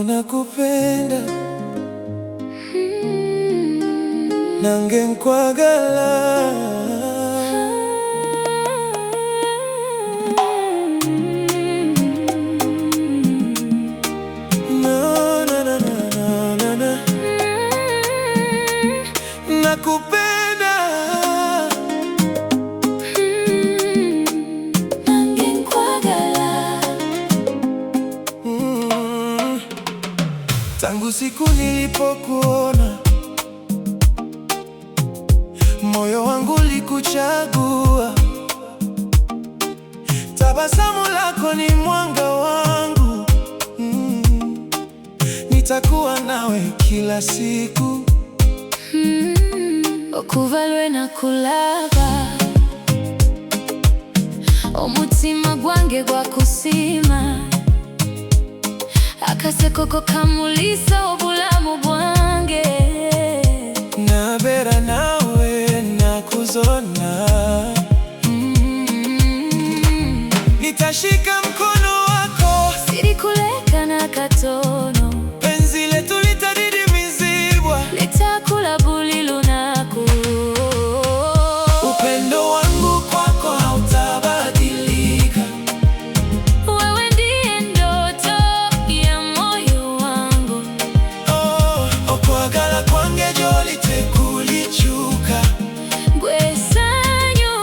Nakupenda nange nkwagala nakupenda nange nkwagala. Tangu siku nilipokuona, moyo wangu likuchagua. Tabasamu lako ni mwanga wangu, nitakuwa nawe kila siku. Okuvalwe na kulaba omutima gwange gwakusima, akaseko ko kamulisa obulamu bwange. Nabera nawe nakuzona, nitashika mkono wako, sirikuleka na katono. penzi letu litadidimizibwa, litakula buli lunaku. upendo wangu kwako hautabadilika. Wewe ndiye ndoto ya moyo wangu. Okwagala kwange jolite kulichuka, Gwesanyu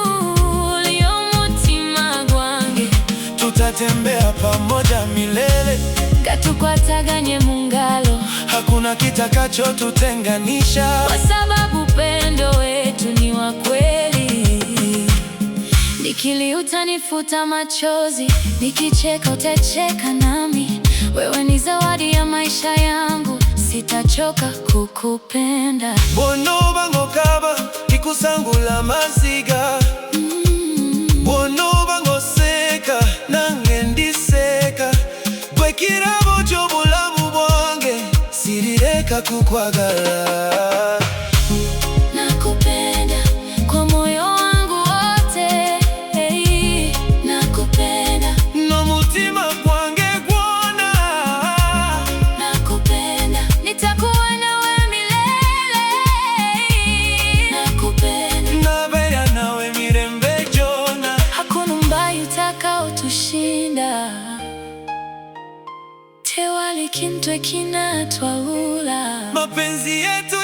ly'omutima gwange. tutatembea pamoja milele, Katukwataganye mu ngalo, hakuna kitakachotutenganisha, kwa sababu upendo wetu ni wa kweli. Nikilia utanifuta machozi, nikicheka utacheka nami. Wewe ni zawadi ya maisha yangu, sitachoka kukupenda. bonoba ngokaba ikusangula maziga, bonoba ngoseka nange ndiseka, gwe kirabo ky'obulamu bwange, sirireka kukwagala. Nakupenda kwa moyo wangu wote, hey. Nakupenda, n'omutima gwange gwona, nakupenda, nitakuwa nawe milele. Nakupenda, nabeera nawe mirembe gyona, hakuna mbaya utakaotushinda. Tewali kintu ekinatwawula, mapenzi yetu